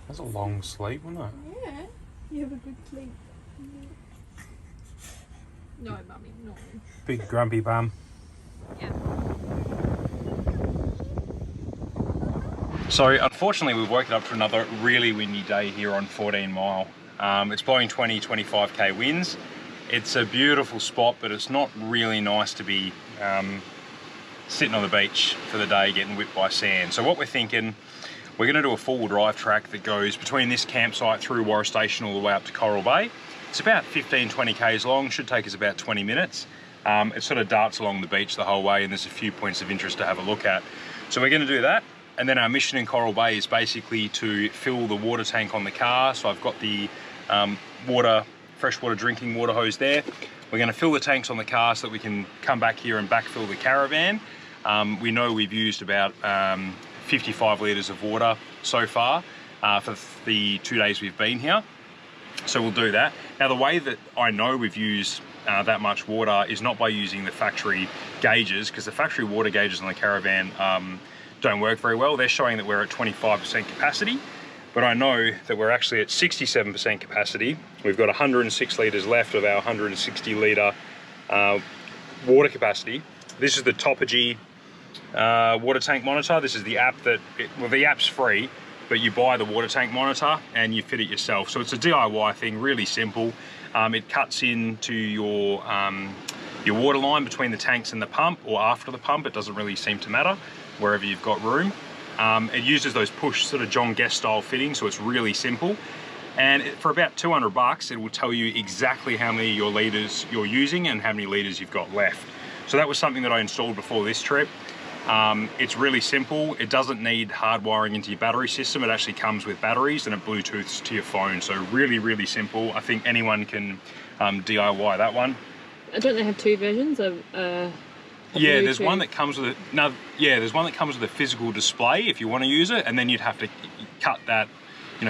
That's a long sleep, wasn't it? Yeah, you have a good sleep. No, mummy, no. Big grumpy bum. Yeah. So unfortunately we've woken up to another really windy day here on 14 Mile. It's blowing 20-25k winds. It's a beautiful spot, but it's not really nice to be sitting on the beach for the day getting whipped by sand. So what we're thinking, we're going to do a four-wheel drive track that goes between this campsite through Warra Station all the way up to Coral Bay. It's about 15-20 k's long, should take us about 20 minutes. It sort of darts along the beach the whole way, and there's a few points of interest to have a look at. So we're going to do that. And then our mission in Coral Bay is basically to fill the water tank on the car. So I've got the freshwater drinking water hose there. We're going to fill the tanks on the car so that we can come back here and backfill the caravan. We know we've used about 55 litres of water so far for the 2 days we've been here. So we'll do that. Now the way that I know we've used that much water is not by using the factory gauges, because the factory water gauges on the caravan don't work very well. They're showing that we're at 25% capacity, but I know that we're actually at 67% capacity. We've got 106 litres left of our 160 litre water capacity. This is the Toppergy water tank monitor. This is the app that, well, the app's free, but you buy the water tank monitor and you fit it yourself. So it's a DIY thing, really simple. It cuts into your water line between the tanks and the pump, or after the pump. It doesn't really seem to matter, wherever you've got room. It uses those push sort of John Guest style fittings, so it's really simple. And for about 200 bucks, it will tell you exactly how many your litres you're using and how many litres you've got left. So that was something that I installed before this trip. It's really simple. It doesn't need hard wiring into your battery system. It actually comes with batteries and it Bluetooths to your phone. So really, really simple. I think anyone can DIY that one. Don't they have two versions of yeah, there's one that comes with there's one that comes with a physical display if you want to use it, and then you'd have to cut that,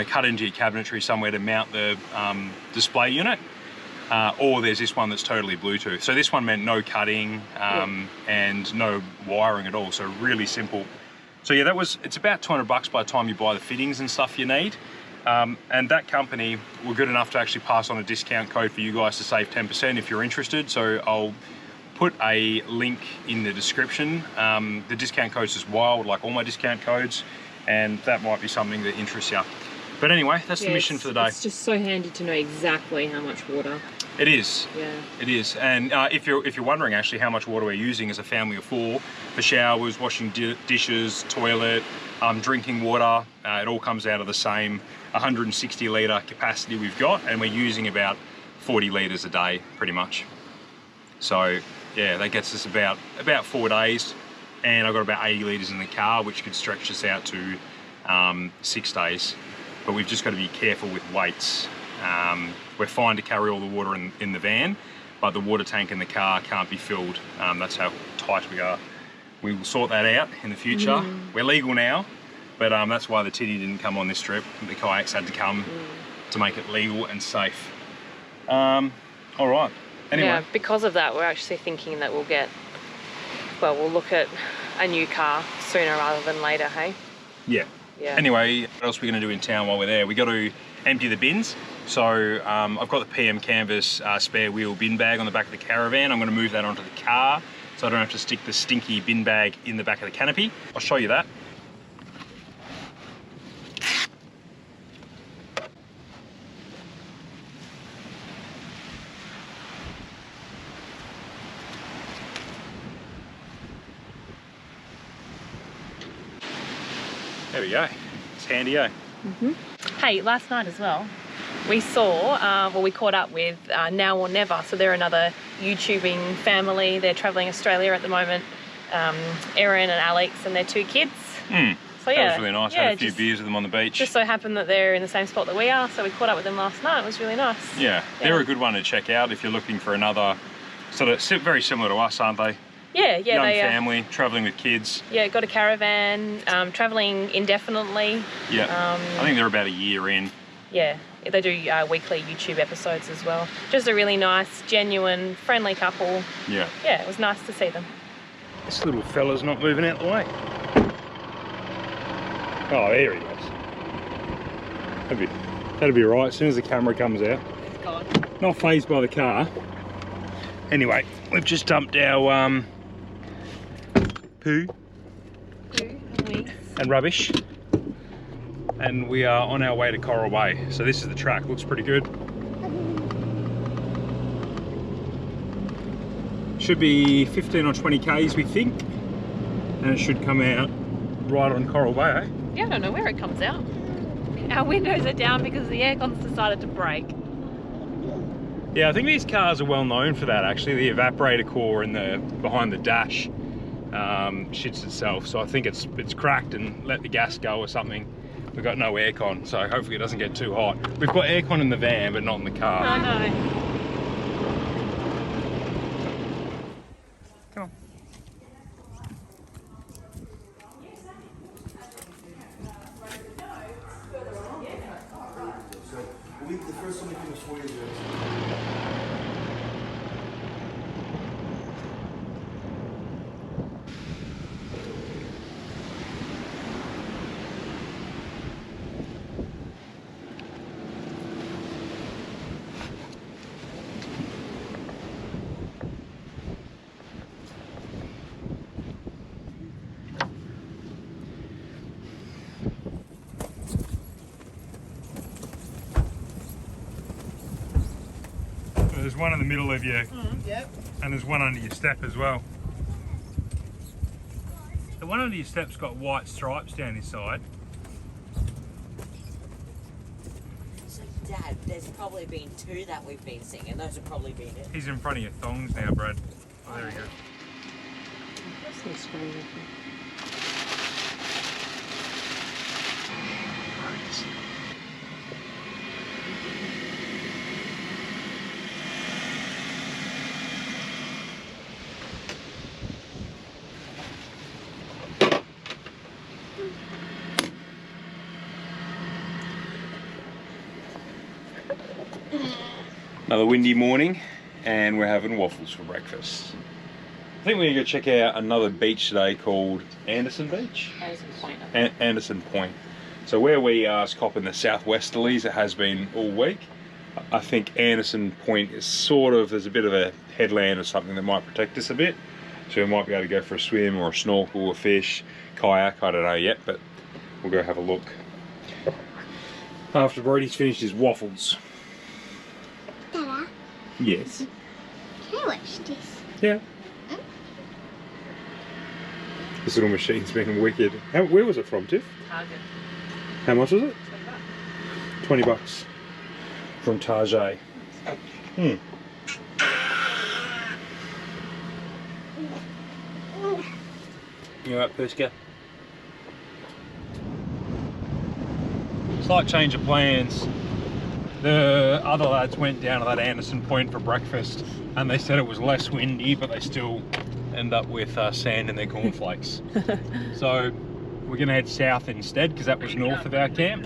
cut into your cabinetry somewhere to mount the display unit. Or there's this one that's totally Bluetooth. So this one meant no cutting and no wiring at all. So really simple. So yeah, it's about 200 bucks by the time you buy the fittings and stuff you need. And that company were good enough to actually pass on a discount code for you guys to save 10% if you're interested. So I'll put a link in the description. The discount code's just wild, like all my discount codes, and that might be something that interests you. But anyway, that's the mission for the day. It's just so handy to know exactly how much water. It is. Yeah. It is. And if you're wondering actually how much water we're using as a family of four, for showers, washing dishes, toilet, drinking water, it all comes out of the same 160 litre capacity we've got, and we're using about 40 litres a day, pretty much. So yeah, that gets us about 4 days, and I've got about 80 litres in the car, which could stretch us out to 6 days. But we've just got to be careful with weights. We're fine to carry all the water in the van, but the water tank in the car can't be filled. That's how tight we are. We will sort that out in the future. We're legal now, but that's why the titty didn't come on this trip. The kayaks had to come to make it legal and safe. All right. Anyway. Yeah, because of that, we're actually thinking that we'll look at a new car sooner rather than later, hey? Yeah. Yeah. Anyway, what else are we going to do in town while we're there? We got to empty the bins. So I've got the PM Canvas spare wheel bin bag on the back of the caravan. I'm going to move that onto the car so I don't have to stick the stinky bin bag in the back of the canopy. I'll show you that. There we go. It's handy, eh? Hey, last night as well, we saw, we caught up with Now or Never. So they're another YouTubing family. They're travelling Australia at the moment. Erin and Alex and their 2 kids. So yeah, that was really nice. Had a few beers with them on the beach. Just so happened that they're in the same spot that we are, so we caught up with them last night. It was really nice. Yeah, they're a good one to check out if you're looking for another sort of very similar to us, aren't they? Yeah, Young family, travelling with kids. Yeah, got a caravan, travelling indefinitely. Yeah, I think they're about a year in. Yeah, they do weekly YouTube episodes as well. Just a really nice, genuine, friendly couple. Yeah. Yeah, it was nice to see them. This little fella's not moving out the way. Oh, there he goes. That'd be right as soon as the camera comes out. It's gone. Not fazed by the car. Anyway, we've just dumped our poo and rubbish, and we are on our way to Coral Bay. So this is the track. Looks pretty good. Should be 15 or 20 k's, we think, and it should come out right on Coral Bay, eh? Yeah, I don't know where it comes out. Our windows are down because the aircon's decided to break. Yeah, I think these cars are well known for that actually. The evaporator core in the behind the dash shits itself, so I think it's cracked and let the gas go or something. We've got no aircon, so hopefully it doesn't get too hot. We've got aircon in the van, but not in the car. I know. Come on. The first one we finished 4 years ago. There's one in the middle of you, Yep. and there's one under your step as well. The one under your step's got white stripes down his side. So, Dad, there's probably been 2 that we've been seeing, and those have probably been it. He's in front of your thongs now, Brad. Oh, there we go. Another windy morning, and we're having waffles for breakfast. I think we're going to go check out another beach today called Anderson Beach? Anderson Point. Anderson Point. So where we are is copping the southwesterlies, it has been all week. I think Anderson Point is sort of, there's a bit of a headland or something that might protect us a bit. So we might be able to go for a swim or a snorkel or fish, kayak, I don't know yet, but we'll go have a look. After Brodie's finished his waffles. Dada, Yes. can I watch this? Yeah. This little machine's been wicked. Where was it from, Tiff? Target. How much was it? $20 from Target. You alright, Perska? Slight change of plans. The other lads went down to that Anderson Point for breakfast, and they said it was less windy, but they still end up with sand in their cornflakes. So we're going to head south instead, because that was north of our camp,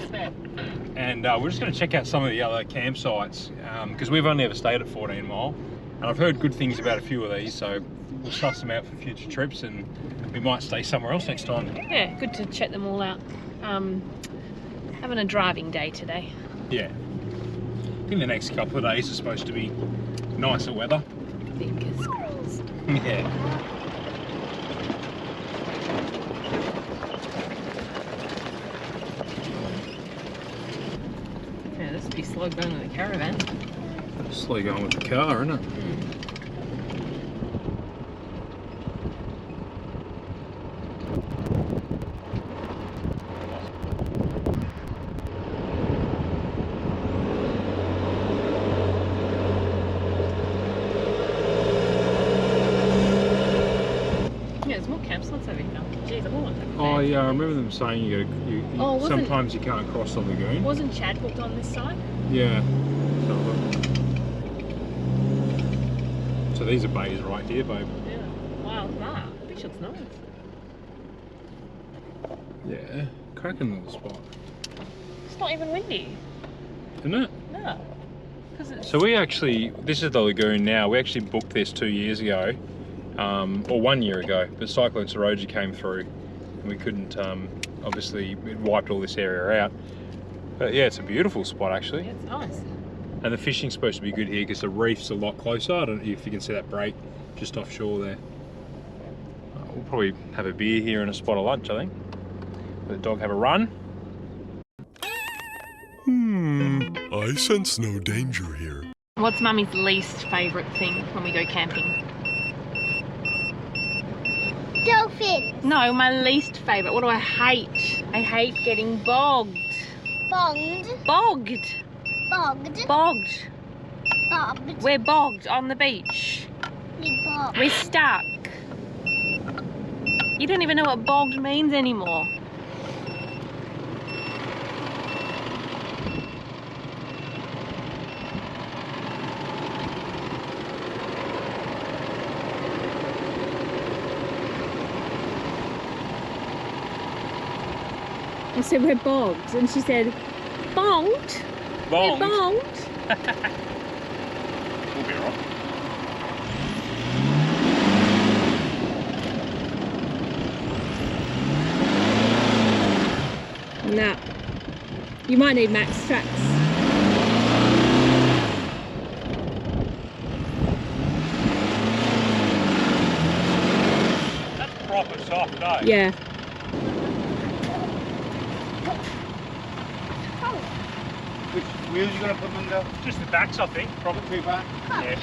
and we're just going to check out some of the other campsites, because we've only ever stayed at 14 Mile, and I've heard good things about a few of these, so we'll suss them out for future trips, and we might stay somewhere else next time. Yeah, good to check them all out. Having a driving day today. Yeah. I think the next couple of days are supposed to be nicer weather. Fingers crossed. Yeah. Yeah, this would be slow going with the caravan. Slow going with the car, isn't it? Yeah, there's more campsites over here. Geez, I want to. Oh yeah, I remember them saying you wasn't- sometimes you can't cross the lagoon. Wasn't Chad booked on this side? Yeah. So these are bays right here, babe. Yeah. Wow, look at that. Bishop's nice. Yeah, cracking little spot, It's not even windy. isn't it? No. Because it's... So we actually, this is the lagoon now. We actually booked this 2 years ago, or 1 year ago. But Cyclone Saroja came through, and we couldn't. Obviously, it wiped all this area out. But yeah, it's a beautiful spot actually. Yeah, it's nice. And the fishing's supposed to be good here because the reef's a lot closer. I don't know if you can see that break just offshore there. We'll probably have a beer here and a spot of lunch, I think. Let the dog have a run. I sense no danger here. What's Mummy's least favourite thing when we go camping? Dolphin. No, my least favourite. What do I hate? I hate getting bogged. Bogged. Bogged. Bogged. Bogged. Bogged. We're bogged on the beach. Bogged. We're stuck. You don't even know what bogged means anymore. I said we're bogged, and she said, bogged? Bonged. We're bogged. We'll be alright. No. You might need max tracks. That's proper soft, eh? Yeah. Which wheels you gonna put them under? Just the backs, I think. Probably two back. Yes.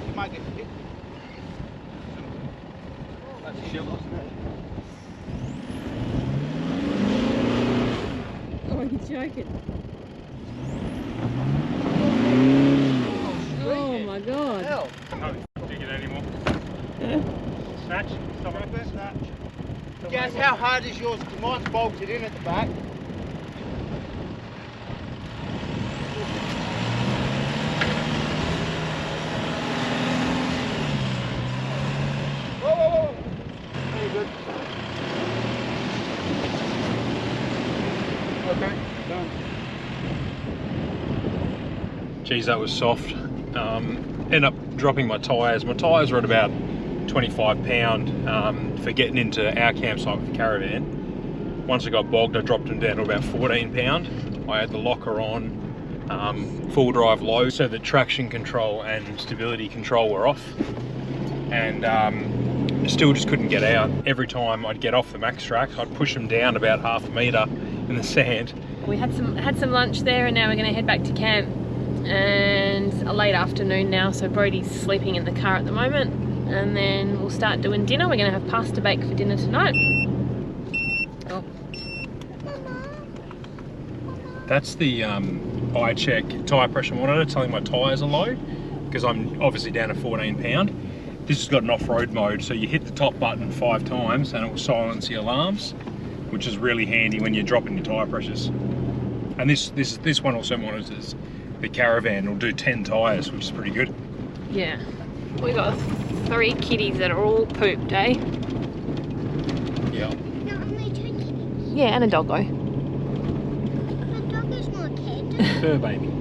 You might get hit. That's a shield, isn't it? Oh, you're joking. Oh my god. Hell. Can't dig it anymore. Snatch. Stop it. Snatch. Guess how hard is yours? Mine's bolted in at the back. Whoa, whoa, whoa. Very good. Okay, done. Geez, that was soft. End up dropping my tyres. My tyres were at about 25 pound for getting into our campsite with the caravan. Once I got bogged, I dropped them down to about 14 pound. I had the locker on, full drive low, so the traction control and stability control were off. And still just couldn't get out. Every time I'd get off the max track, I'd push them down about half a metre in the sand. We had some lunch there, and now we're going to head back to camp. And a late afternoon now, so Brodie's sleeping in the car at the moment, and then we'll start doing dinner. We're going to have pasta bake for dinner tonight. Oh. That's the iCheck tyre pressure monitor telling my tyres are low, because I'm obviously down to 14 pound. This has got an off-road mode, so you hit the top button 5 times and it will silence the alarms, which is really handy when you're dropping your tyre pressures. And this one also monitors the caravan. It'll do 10 tyres, which is pretty good. Yeah. We got 3 kitties that are all pooped, eh? Yeah. No, only 2 kitties. Yeah, and a doggo. The dog is not a kid. Fur baby.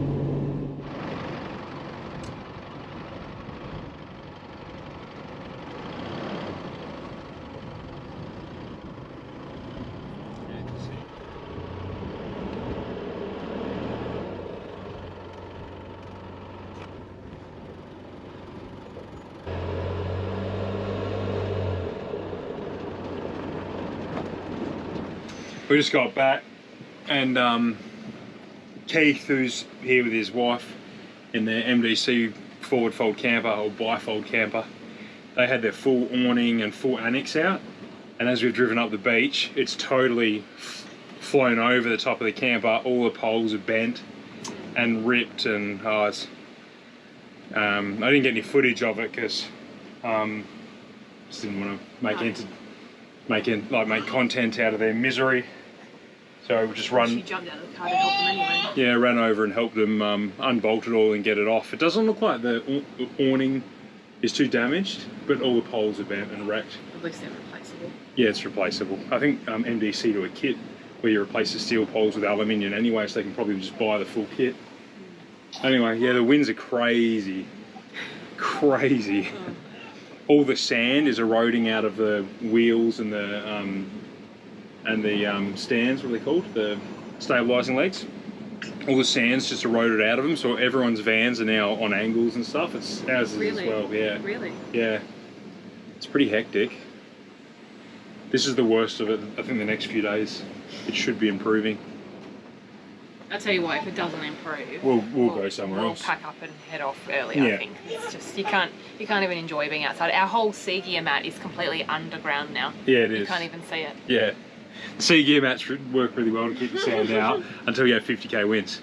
We just got back, and Keith, who's here with his wife in their MDC forward fold camper or bifold camper, they had their full awning and full annex out, and as we've driven up the beach, it's totally flown over the top of the camper. All the poles are bent and ripped, and I didn't get any footage of it because just didn't want to make content out of their misery. So we just She jumped out of the car to help them anyway. yeah, ran over and helped them unbolt it all and get it off. It doesn't look like the awning is too damaged, but all the poles are bent and wrecked. At least they're replaceable. Yeah, it's replaceable. I think MDC do a kit where you replace the steel poles with aluminium anyway, so they can probably just buy the full kit. Anyway, yeah, the winds are crazy. Crazy. Oh, all the sand is eroding out of the wheels and the stands, what are they called? The stabilising legs. All the sand's just eroded out of them, so everyone's vans are now on angles and stuff. It's ours is as well, yeah. Really? Yeah. It's pretty hectic. This is the worst of it. I think the next few days it should be improving. I'll tell you what, if it doesn't improve, we'll go somewhere else. We'll pack up and head off early, I think. It's just, you can't even enjoy being outside. Our whole sea gear mat is completely underground now. Yeah, it is. You can't even see it. Yeah. The sea gear mats work really well to keep the sand out until you have 50k winds.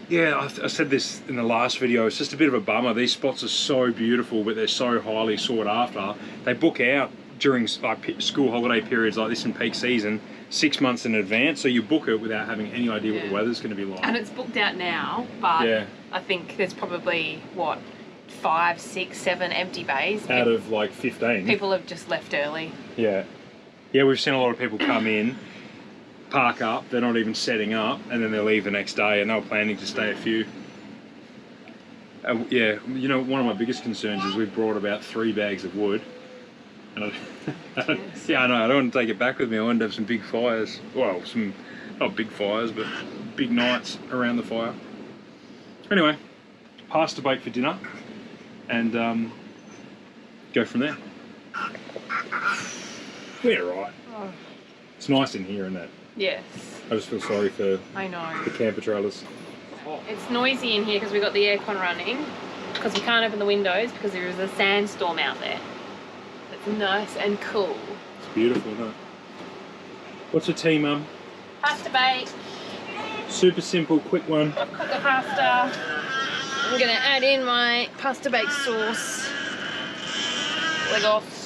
Yeah, I said this in the last video, it's just a bit of a bummer. These spots are so beautiful, but they're so highly sought after. They book out during like school holiday periods like this in peak season 6 months in advance, so you book it without having any idea what the weather's going to be like. And it's booked out now, but I think there's probably, what, 5, 6, 7 empty bays. Out of like 15. People have just left early. Yeah. Yeah, we've seen a lot of people come in, park up, they're not even setting up, and then they leave the next day, and they were planning to stay a few. Yeah, you know, one of my biggest concerns is we've brought about 3 bags of wood. And yeah, I know, I don't want to take it back with me. I want to have some big fires. Well, some, not big fires, but big nights around the fire. Anyway, pasta bake for dinner, and go from there. We're right. Oh. It's nice in here, isn't it? Yes. I just feel sorry for I know. the camper trailers. It's noisy in here because we've got the aircon running, because we can't open the windows because there is a sandstorm out there. It's nice and cool. It's beautiful, isn't it? What's your tea, Mum? Pasta bake. Super simple, quick one. I've cooked the pasta. I'm going to add in my pasta bake sauce. Leg off.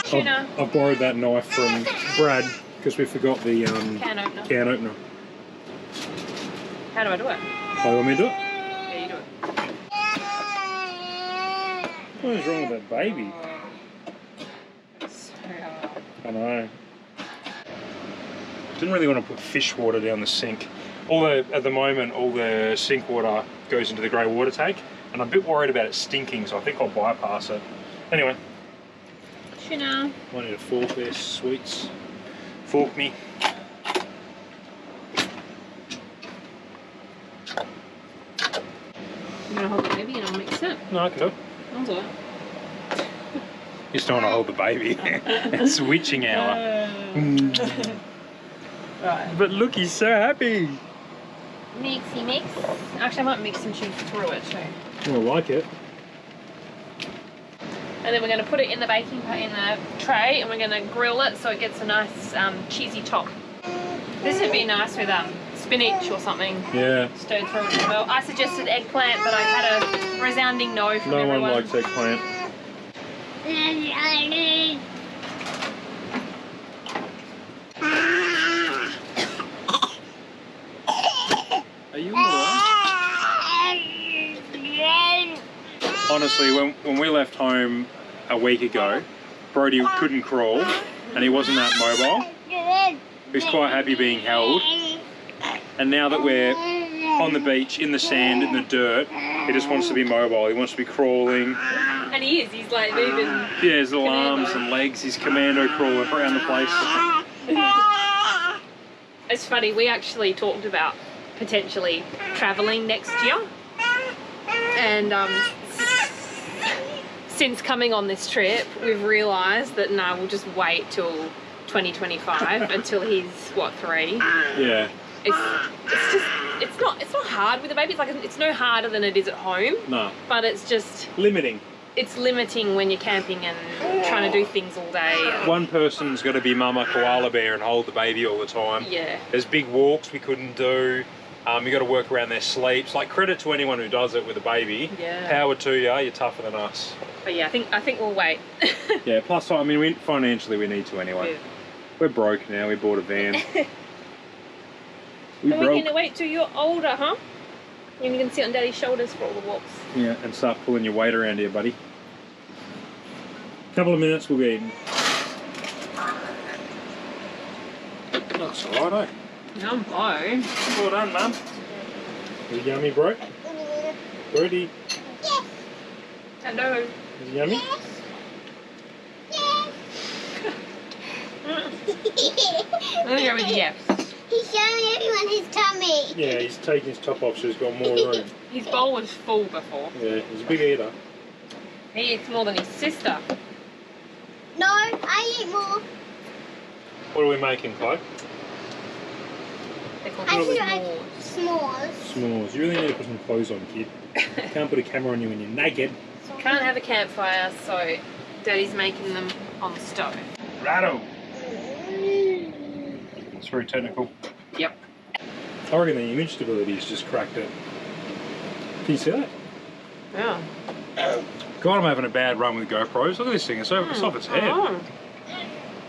Tuna. I've borrowed that knife from Brad because we forgot the Can opener. can opener. How do I do it? Oh, you want me to do it? Yeah, you do it. What is wrong with that baby? So hard. I know. Didn't really want to put fish water down the sink. At the moment, all the sink water goes into the grey water tank, and I'm a bit worried about it stinking, so I think I'll bypass it. Anyway. Tuna. Might need a fork there, sweets. Fork me. You're going to hold the baby and I'll mix it? No, I can do it. I'll do it. You still want to hold the baby. It's witching hour. Right. But look, he's so happy. Mixy mix. Actually, I might mix some cheese through it too. I like it. And then we're going to put it in the tray, and we're going to grill it so it gets a nice cheesy top. This would be nice with spinach or something. Yeah. Stirred through it as well. I suggested eggplant, but I had a resounding no from everyone. No one likes eggplant. Are you alright? Honestly, when we left home a week ago, Brodie couldn't crawl and he wasn't that mobile. He was quite happy being held. And now that we're on the beach, in the sand, in the dirt, he just wants to be mobile. He wants to be crawling. And he is. He's like moving. Yeah, his little arms and legs. He's commando crawling around the place. It's funny, we actually talked about potentially travelling next year. And since coming on this trip, we've realised that no, we'll just wait till 2025 until he's, what, 3? Yeah. It's not hard with a baby. It's like, it's no harder than it is at home. No. But it's just Limiting. It's limiting when you're camping and trying to do things all day. One person's got to be mama koala bear and hold the baby all the time. Yeah. There's big walks we couldn't do. You got to work around their sleeps. Like, credit to anyone who does it with a baby. Yeah. Power to you. You're tougher than us. But yeah, I think we'll wait. Yeah. Plus, I mean, financially we need to anyway. Yeah. We're broke now. We bought a van. We're going to wait till you're older, huh? And you can sit on Daddy's shoulders for all the walks. Yeah, and start pulling your weight around here, buddy. Couple of minutes, we'll be eating. That's alright, eh? Yum, boy. Well done, Mum. Is it yummy, bro? Brodie? Yes. Hello. Is it yummy? Yes. I'm gonna go with yes. He's showing everyone his tummy. Yeah, he's taking his top off so he's got more room. His bowl was full before. Yeah, he's a big eater. He eats more than his sister. No, I eat more. What are we making, Chloe? They're called I feel s'mores. like s'mores. S'mores. You really need to put some clothes on, kid. Can't put a camera on you when you're naked. Can't have a campfire, so Daddy's making them on the stove. Righto. It's very technical. Yep. I reckon the image stability has just cracked it. Can you see that? Yeah. God, I'm having a bad run with GoPros. Look at this thing, it's off its head. Oh.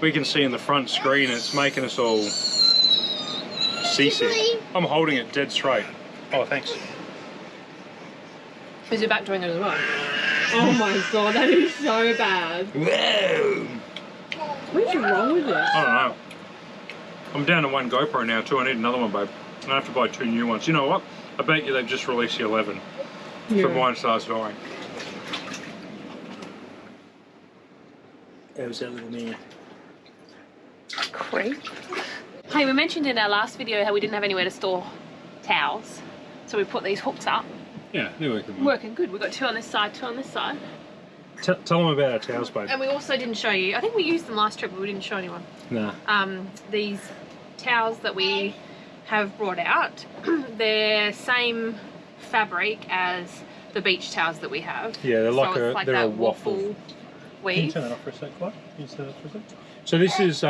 We can see in the front screen it's making us all seasick. I'm holding it dead straight. Oh, thanks. Is your back doing it as well? Oh my god, that is so bad. Whoa! What is wrong with this? I don't know. I'm down to one GoPro now too. I need another one, babe. I have to buy 2 new ones. You know what? I bet you they've just released the 11. Yeah. For mine starts dying. How's that little man? Creep. Hey, we mentioned in our last video how we didn't have anywhere to store towels. So we put these hooks up. Yeah, they're working well. Working good. We've got 2 on this side, 2 on this side. Tell them about our towels, babe. And we also didn't show you, I think we used them last trip, but we didn't show anyone. Nah. These towels that we have brought out, they're same fabric as the beach towels that we have. Yeah, they're like, so it's like they're that a waffle. waffle Can you weave. turn that off for a sec, Clark? Can you turn that off for a sec? So this is,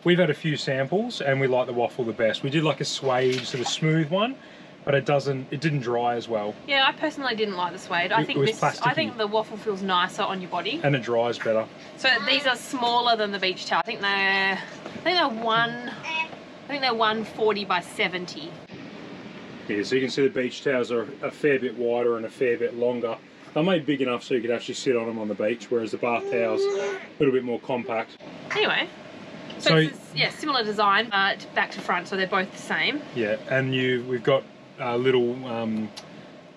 we've had a few samples and we like the waffle the best. We did like a suede, sort of smooth one, but it didn't dry as well. Yeah, I personally didn't like the suede. I think I think the waffle feels nicer on your body. And it dries better. So these are smaller than the beach towel. I think they're 140 by 70. Yeah, so you can see the beach towels are a fair bit wider and a fair bit longer. They're made big enough so you could actually sit on them on the beach, whereas the bath towels a little bit more compact. Anyway, so it's, yeah, similar design, but back to front, so they're both the same. Yeah, and we've got little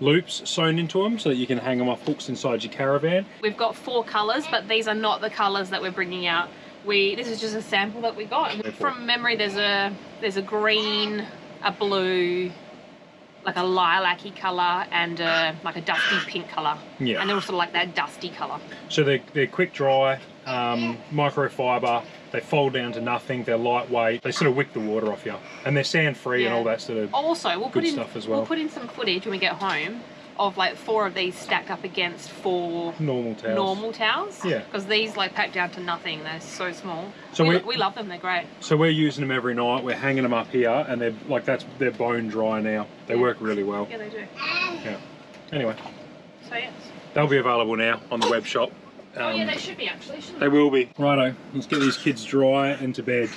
loops sewn into them so that you can hang them off hooks inside your caravan. We've got 4 colours, but these are not the colours that we're bringing out. This is just a sample that we got. From memory, there's a green, a blue, like a lilac-y colour, and like a dusty pink colour. Yeah. And they're also like that dusty colour. So they're quick dry, microfiber. They fold down to nothing. They're lightweight. They sort of wick the water off you, and they're sand free and all that sort of also, we'll good stuff as well. We'll put in some footage when we get home of like 4 of these stacked up against 4 normal towels. Yeah. Because these like pack down to nothing. They're so small. So we love them. They're great. So we're using them every night. We're hanging them up here, and they're bone dry now. They work really well. Yeah, they do. Yeah. Anyway. So yes. They'll be available now on the web shop. Oh yeah, they should be actually, shouldn't they will be. Righto, let's get these kids dry and to bed.